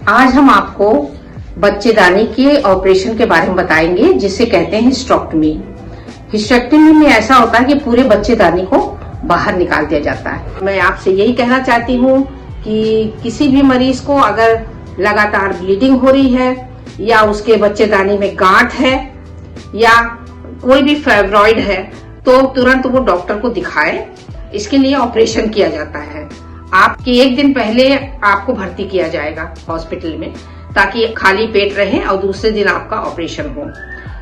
आज हम आपको बच्चेदानी के ऑपरेशन के बारे में बताएंगे, जिसे कहते हैं हिस्टेक्टमी। हिस्टेक्टमी में ऐसा होता है कि पूरे बच्चेदानी को बाहर निकाल दिया जाता है। मैं आपसे यही कहना चाहती हूँ कि किसी भी मरीज को अगर लगातार ब्लीडिंग हो रही है या उसके बच्चेदानी में गांठ है या कोई भी फाइब्रॉइड है तो तुरंत वो डॉक्टर को दिखाए। इसके लिए ऑपरेशन किया जाता है। आपके एक दिन पहले आपको भर्ती किया जाएगा हॉस्पिटल में, ताकि खाली पेट रहे और दूसरे दिन आपका ऑपरेशन हो।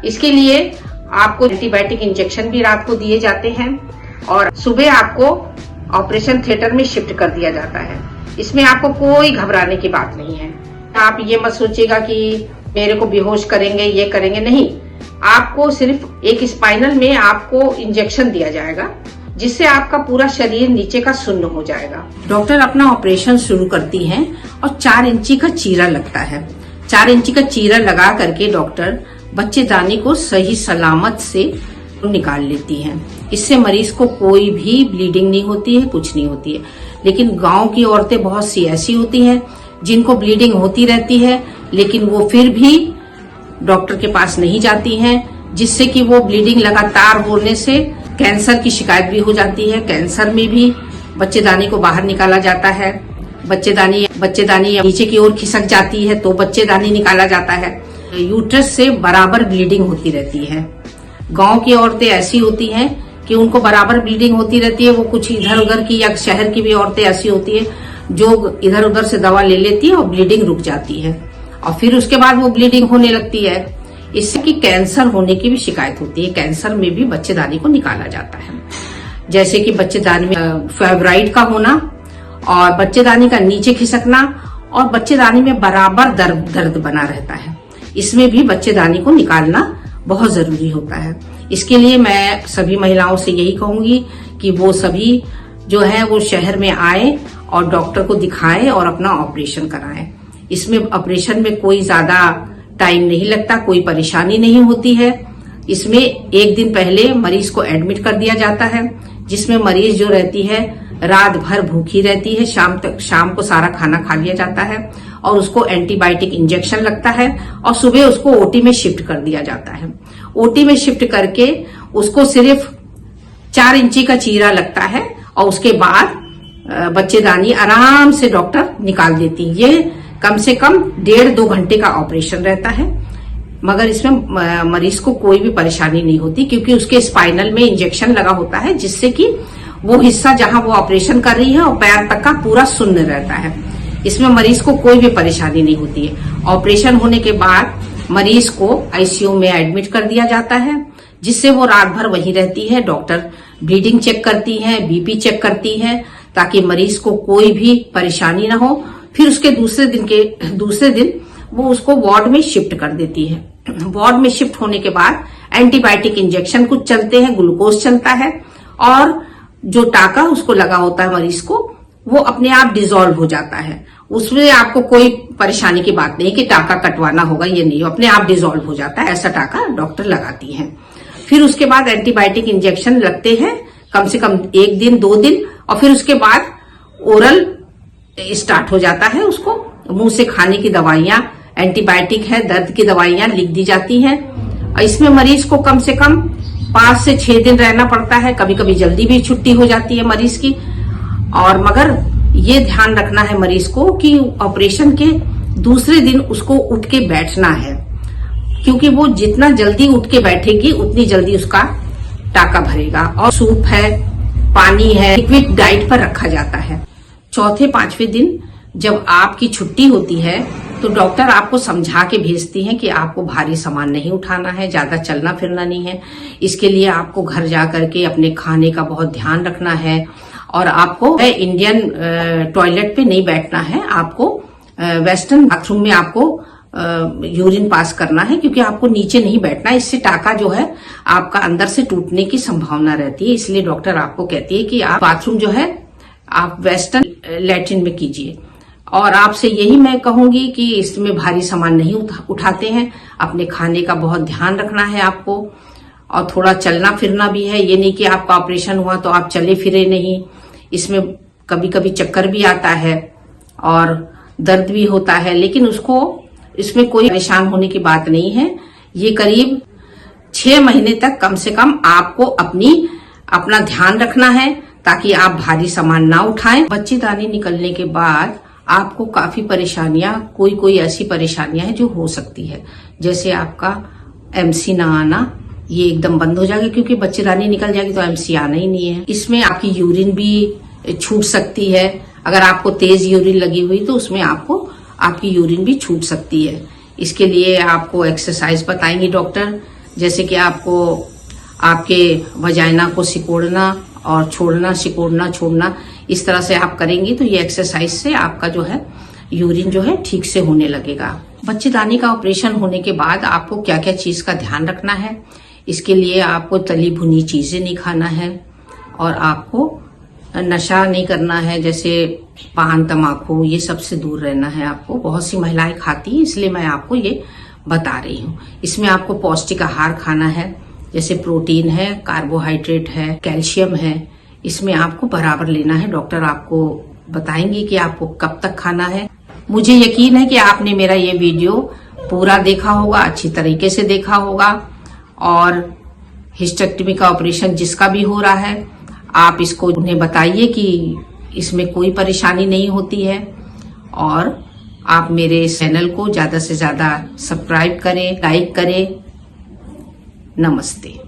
इसके लिए आपको एंटीबायोटिक इंजेक्शन भी रात को दिए जाते हैं और सुबह आपको ऑपरेशन थिएटर में शिफ्ट कर दिया जाता है। इसमें आपको कोई घबराने की बात नहीं है। आप ये मत सोचिएगा कि मेरे को बेहोश करेंगे, ये करेंगे, नहीं। आपको सिर्फ एक स्पाइनल में आपको इंजेक्शन दिया जाएगा, जिससे आपका पूरा शरीर नीचे का सुन्न हो जाएगा। डॉक्टर अपना ऑपरेशन शुरू करती हैं और 4 इंची का चीरा लगता है। 4 इंची का चीरा लगा करके डॉक्टर बच्चेदानी को सही सलामत से निकाल लेती हैं। इससे मरीज को कोई भी ब्लीडिंग नहीं होती है, कुछ नहीं होती है। लेकिन गांव की औरतें बहुत सी ऐसी होती हैं जिनको ब्लीडिंग होती रहती है, लेकिन वो फिर भी डॉक्टर के पास नहीं जाती हैं, जिससे कि वो ब्लीडिंग लगातार होने से कैंसर की शिकायत भी हो जाती है। कैंसर में भी बच्चेदानी को बाहर निकाला जाता है। बच्चेदानी नीचे की ओर खिसक जाती है तो बच्चेदानी निकाला जाता है। यूट्रस से बराबर ब्लीडिंग होती रहती है। गांव की औरतें ऐसी होती हैं कि उनको बराबर ब्लीडिंग होती रहती है। वो कुछ इधर उधर की या शहर की भी औरतें ऐसी होती है जो इधर उधर से दवा ले लेती है और ब्लीडिंग रुक जाती है और फिर उसके बाद वो ब्लीडिंग होने लगती है। इससे कि कैंसर होने की भी शिकायत होती है। कैंसर में भी बच्चेदानी को निकाला जाता है, जैसे कि बच्चेदानी में फाइब्रॉइड का होना और बच्चेदानी का नीचे खिसकना और बच्चेदानी में बराबर दर्द बना रहता है। इसमें भी बच्चेदानी को निकालना बहुत जरूरी होता है। इसके लिए मैं सभी महिलाओं से यही कहूंगी कि वो सभी जो है वो शहर में आए और डॉक्टर को दिखाएं और अपना ऑपरेशन कराएं। इसमें ऑपरेशन में कोई ज्यादा टाइम नहीं लगता, कोई परेशानी नहीं होती है। इसमें एक दिन पहले मरीज को एडमिट कर दिया जाता है, जिसमें मरीज जो रहती है रात भर भूखी रहती है। शाम को सारा खाना खा लिया जाता है और उसको एंटीबायोटिक इंजेक्शन लगता है और सुबह उसको ओटी में शिफ्ट कर दिया जाता है। ओटी में शिफ्ट करके उसको सिर्फ 4 इंची का चीरा लगता है और उसके बाद बच्चेदानी आराम से डॉक्टर निकाल देती है। ये कम से कम 1.5-2 घंटे का ऑपरेशन रहता है, मगर इसमें मरीज को कोई भी परेशानी नहीं होती, क्योंकि उसके स्पाइनल में इंजेक्शन लगा होता है, जिससे कि वो हिस्सा जहां वो ऑपरेशन कर रही है और पैर तक का पूरा सुन्न रहता है। इसमें मरीज को कोई भी परेशानी नहीं होती है। ऑपरेशन होने के बाद मरीज को आईसीयू में एडमिट कर दिया जाता है, जिससे वो रात भर वहीं रहती है। डॉक्टर ब्लीडिंग चेक करती है, बीपी चेक करती है, ताकि मरीज को कोई भी परेशानी ना हो। फिर उसके दूसरे दिन वो उसको वार्ड में शिफ्ट कर देती है। वार्ड में शिफ्ट होने के बाद एंटीबायोटिक इंजेक्शन कुछ चलते हैं, ग्लूकोज चलता है और जो टाका उसको लगा होता है मरीज को, वो अपने आप डिसॉल्व हो जाता है। उसमें आपको कोई परेशानी की बात नहीं कि टाका कटवाना होगा, ये नहीं, अपने आप डिसॉल्व हो जाता है। ऐसा टाका डॉक्टर लगाती है। फिर उसके बाद एंटीबायोटिक इंजेक्शन लगते हैं कम से कम 1 दिन 2 दिन और फिर उसके बाद ओरल स्टार्ट हो जाता है। उसको मुंह से खाने की दवाइयां, एंटीबायोटिक है, दर्द की दवाइयां लिख दी जाती हैं। और इसमें मरीज को कम से कम 5 से 6 दिन रहना पड़ता है। कभी कभी जल्दी भी छुट्टी हो जाती है मरीज की। और मगर ये ध्यान रखना है मरीज को कि ऑपरेशन के दूसरे दिन उसको उठ के बैठना है, क्योंकि वो जितना जल्दी उठ के बैठेगी उतनी जल्दी उसका टाका भरेगा। और सूप है, पानी है, लिक्विड डाइट पर रखा जाता है। चौथे 5वें दिन जब आपकी छुट्टी होती है तो डॉक्टर आपको समझा के भेजती हैं कि आपको भारी सामान नहीं उठाना है, ज्यादा चलना फिरना नहीं है। इसके लिए आपको घर जा करके अपने खाने का बहुत ध्यान रखना है और आपको इंडियन टॉयलेट पे नहीं बैठना है। आपको वेस्टर्न बाथरूम में आपको यूरिन पास करना है, क्योंकि आपको नीचे नहीं बैठना है। इससे टाका जो है आपका अंदर से टूटने की संभावना रहती है। इसलिए डॉक्टर आपको कहती है कि आप बाथरूम जो है आप वेस्टर्न लैट्रिन में कीजिए। और आपसे यही मैं कहूंगी कि इसमें भारी सामान नहीं उठाते हैं। अपने खाने का बहुत ध्यान रखना है आपको और थोड़ा चलना फिरना भी है। ये नहीं कि आपका ऑपरेशन हुआ तो आप चले फिरे नहीं। इसमें कभी कभी चक्कर भी आता है और दर्द भी होता है, लेकिन उसको इसमें कोई परेशान होने की बात नहीं है। ये करीब 6 महीने तक कम से कम आपको अपना ध्यान रखना है ताकि आप भारी सामान ना उठाएं। बच्चेदानी निकलने के बाद आपको काफी परेशानियां, कोई ऐसी परेशानियां हैं जो हो सकती है, जैसे आपका एमसी ना आना, ये एकदम बंद हो जाएगा क्योंकि बच्चेदानी निकल जाएगी तो एमसी आना ही नहीं है। इसमें आपकी यूरिन भी छूट सकती है। अगर आपको तेज यूरिन लगी हुई तो उसमें आपकी यूरिन भी छूट सकती है। इसके लिए आपको एक्सरसाइज बताएंगे डॉक्टर, जैसे कि आपको आपके वजाइना को सिकोड़ना और छोड़ना, सिकोड़ना छोड़ना, इस तरह से आप करेंगे तो ये एक्सरसाइज से आपका जो है यूरिन जो है ठीक से होने लगेगा। बच्चेदानी का ऑपरेशन होने के बाद आपको क्या क्या चीज का ध्यान रखना है, इसके लिए आपको तली भुनी चीजें नहीं खाना है और आपको नशा नहीं करना है, जैसे पान तम्बाकू, ये सबसे दूर रहना है आपको। बहुत सी महिलाएं खाती हैं, इसलिए मैं आपको ये बता रही हूँ। इसमें आपको पौष्टिक आहार खाना है, जैसे प्रोटीन है, कार्बोहाइड्रेट है, कैल्शियम है, इसमें आपको बराबर लेना है। डॉक्टर आपको बताएंगे कि आपको कब तक खाना है। मुझे यकीन है कि आपने मेरा ये वीडियो पूरा देखा होगा, अच्छी तरीके से देखा होगा, और हिस्टेक्टमी का ऑपरेशन जिसका भी हो रहा है आप इसको उन्हें बताइए कि इसमें कोई परेशानी नहीं होती है, और आप मेरे चैनल को ज्यादा से ज्यादा सब्सक्राइब करें, लाइक करें। नमस्ते।